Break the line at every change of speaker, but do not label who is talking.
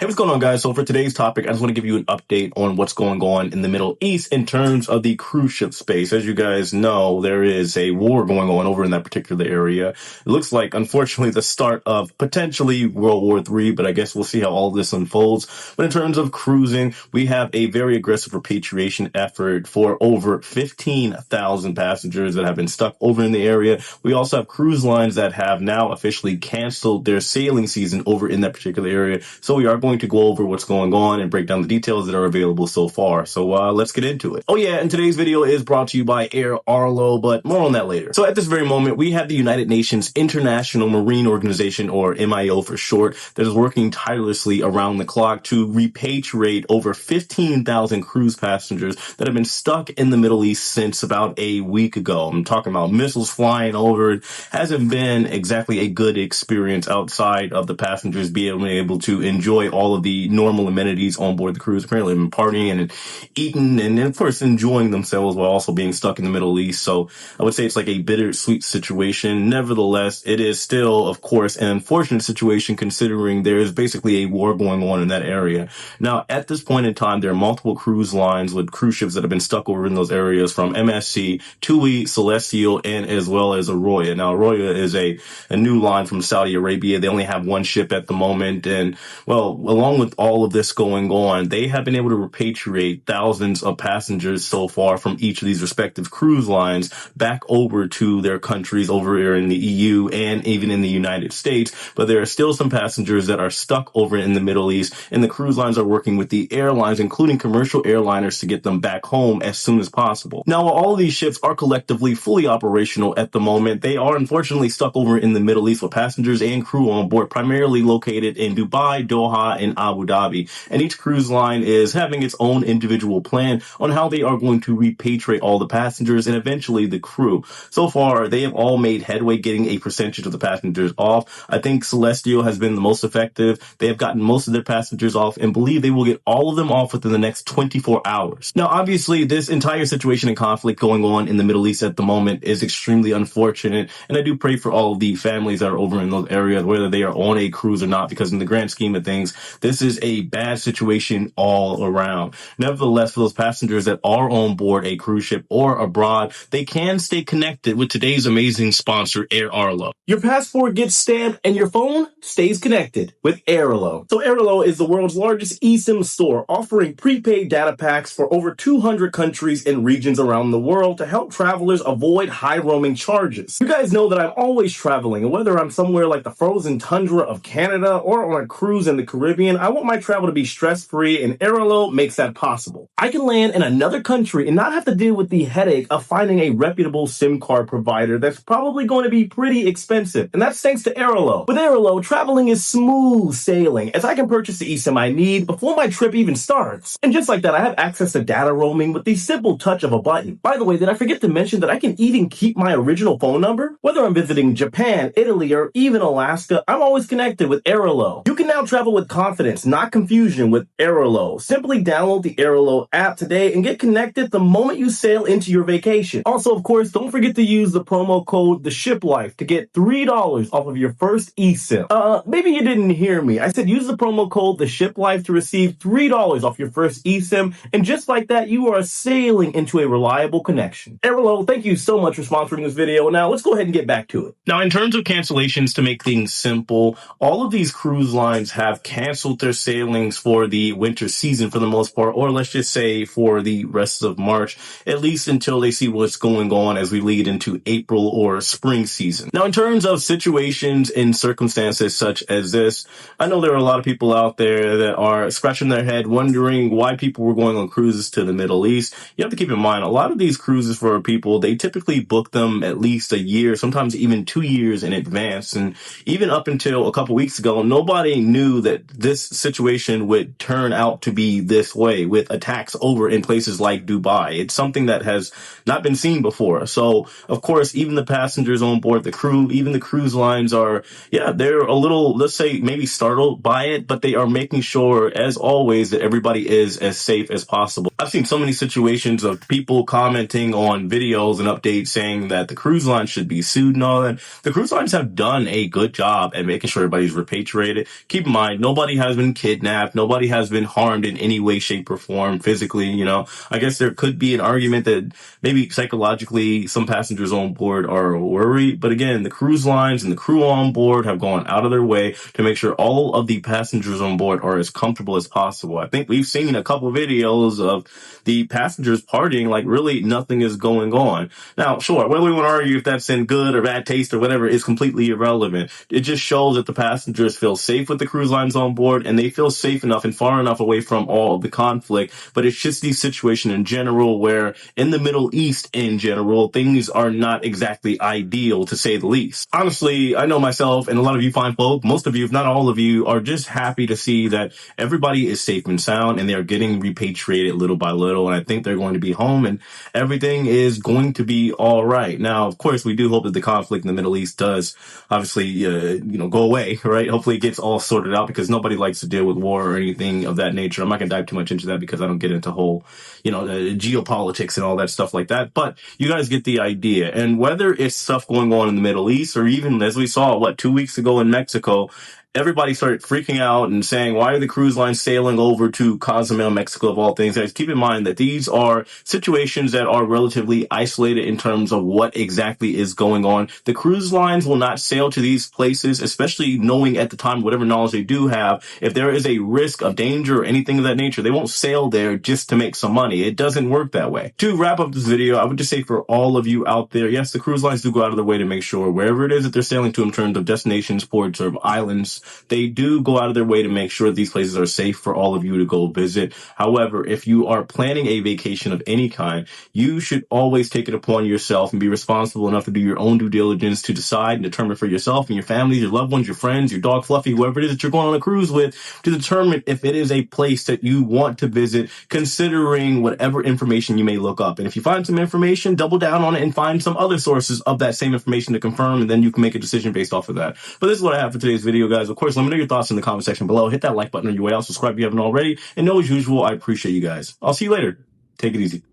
Hey, what's going on, guys? So for today's topic, I just want to give you an update on what's going on in the Middle East in terms of the cruise ship space. As you guys know, there is a war going on over in that particular area. It looks like, unfortunately, the start of potentially World War III, but I guess we'll see how all this unfolds. But in terms of cruising, we have a very aggressive repatriation effort for over 15,000 passengers that have been stuck over in the area. We also have cruise lines that have now officially canceled their sailing season over in that particular area. So we are going to go over what's going on and break down the details that are available so far. So let's get into it. Oh yeah, and today's video is brought to you by Air Arlo, but more on that later. So at this very moment, we have the United Nations International Marine Organization, or MIO for short, that is working tirelessly around the clock to repatriate over 15,000 cruise passengers that have been stuck in the Middle East since about a week ago. I'm talking about missiles flying over. It hasn't been exactly a good experience outside of the passengers being able to enjoy all of the normal amenities on board the cruise. Apparently, they've been partying and eating and, of course, enjoying themselves while also being stuck in the Middle East. So I would say it's like a bittersweet situation. Nevertheless, it is still, of course, an unfortunate situation considering there is basically a war going on in that area. Now, at this point in time, there are multiple cruise lines with cruise ships that have been stuck over in those areas, from MSC, TUI, Celestial, and as well as Arroyo. Now, Arroyo is a new line from Saudi Arabia. They only have one ship at the moment. And, well, along with all of this going on, they have been able to repatriate thousands of passengers so far from each of these respective cruise lines back over to their countries over here in the EU and even in the United States. But there are still some passengers that are stuck over in the Middle East, and the cruise lines are working with the airlines, including commercial airliners, to get them back home as soon as possible. Now, while all of these ships are collectively fully operational at the moment, they are unfortunately stuck over in the Middle East with passengers and crew on board, primarily located in Dubai, Doha, and Abu Dhabi. And each cruise line is having its own individual plan on how they are going to repatriate all the passengers and eventually the crew. So far, they have all made headway getting a percentage of the passengers off. I think Celestial has been the most effective. They have gotten most of their passengers off and believe they will get all of them off within the next 24 hours. Now, obviously, this entire situation and conflict going on in the Middle East at the moment is extremely unfortunate, and I do pray for all of the families that are over in those areas, whether they are on a cruise or not, because in the grand scheme of things, this is a bad situation all around. Nevertheless, for those passengers that are on board a cruise ship or abroad, they can stay connected with today's amazing sponsor, Air Arlo. Your passport gets stamped and your phone stays connected with Air Arlo. So Air Arlo is the world's largest eSIM store, offering prepaid data packs for over 200 countries and regions around the world to help travelers avoid high roaming charges. You guys know that I'm always traveling, and whether I'm somewhere like the frozen tundra of Canada or on a cruise in the Caribbean, I want my travel to be stress-free, and Air Arlo makes that possible. I can land in another country and not have to deal with the headache of finding a reputable SIM card provider that's probably going to be pretty expensive, and that's thanks to Air Arlo. With Air Arlo, traveling is smooth sailing, as I can purchase the eSIM I need before my trip even starts. And just like that, I have access to data roaming with the simple touch of a button. By the way, did I forget to mention that I can even keep my original phone number? Whether I'm visiting Japan, Italy, or even Alaska, I'm always connected with Air Arlo. You can now travel with confidence, not confusion, with Air Arlo. Simply download the Air Arlo app today and get connected the moment you sail into your vacation. Also, of course, don't forget to use the promo code TheShipLife to get $3 off of your first eSIM. Maybe you didn't hear me. I said use the promo code TheShipLife to receive $3 off your first eSIM, and just like that, you are sailing into a reliable connection. Air Arlo, thank you so much for sponsoring this video. Now, let's go ahead and get back to it. Now, in terms of cancellations, to make things simple, all of these cruise lines have canceled their sailings for the winter season for the most part, or let's just say for the rest of March, at least until they see what's going on as we lead into April or spring season. Now, in terms of situations and circumstances such as this, I know there are a lot of people out there that are scratching their head wondering why people were going on cruises to the Middle East. You have to keep in mind, a lot of these cruises for people, they typically book them at least a year, sometimes even 2 years in advance. And even up until a couple weeks ago, nobody knew that this situation would turn out to be this way, with attacks over in places like Dubai. It's something that has not been seen before. So, of course, even the passengers on board, the crew, even the cruise lines are, they're a little, let's say, maybe startled by it, but they are making sure, as always, that everybody is as safe as possible. I've seen so many situations of people commenting on videos and updates saying that the cruise line should be sued and all that. The cruise lines have done a good job at making sure everybody's repatriated. Keep in mind, nobody nobody has been kidnapped. Nobody has been harmed in any way, shape, or form physically. I guess there could be an argument that maybe psychologically some passengers on board are worried. But again, the cruise lines and the crew on board have gone out of their way to make sure all of the passengers on board are as comfortable as possible. I think we've seen a couple videos of the passengers partying like really nothing is going on. Now, sure, whether we want to argue if that's in good or bad taste or whatever is completely irrelevant. It just shows that the passengers feel safe with the cruise lines on board, and they feel safe enough and far enough away from all of the conflict. But it's just the situation in general where in the Middle East in general, things are not exactly ideal, to say the least. Honestly, I know myself and a lot of you fine folk, most of you, if not all of you, are just happy to see that everybody is safe and sound and they're getting repatriated little by little. And I think they're going to be home and everything is going to be all right. Now, of course, we do hope that the conflict in the Middle East does obviously, go away, right? Hopefully it gets all sorted out because nobody likes to deal with war or anything of that nature. I'm not going to dive too much into that because I don't get into whole, geopolitics and all that stuff like that. But you guys get the idea. And whether it's stuff going on in the Middle East or even as we saw, 2 weeks ago in Mexico, everybody started freaking out and saying, why are the cruise lines sailing over to Cozumel, Mexico, of all things? Guys, keep in mind that these are situations that are relatively isolated in terms of what exactly is going on. The cruise lines will not sail to these places, especially knowing at the time, whatever knowledge they do have, if there is a risk of danger or anything of that nature, they won't sail there just to make some money. It doesn't work that way. To wrap up this video, I would just say for all of you out there, yes, the cruise lines do go out of their way to make sure wherever it is that they're sailing to in terms of destinations, ports, or islands, they do go out of their way to make sure that these places are safe for all of you to go visit. However, if you are planning a vacation of any kind, you should always take it upon yourself and be responsible enough to do your own due diligence to decide and determine for yourself and your families, your loved ones, your friends, your dog Fluffy, whoever it is that you're going on a cruise with, to determine if it is a place that you want to visit, considering whatever information you may look up. And if you find some information, double down on it and find some other sources of that same information to confirm, and then you can make a decision based off of that. But this is what I have for today's video, guys. Of course, let me know your thoughts in the comment section below. Hit that like button on your way out. Subscribe if you haven't already. And as usual, I appreciate you guys. I'll see you later. Take it easy.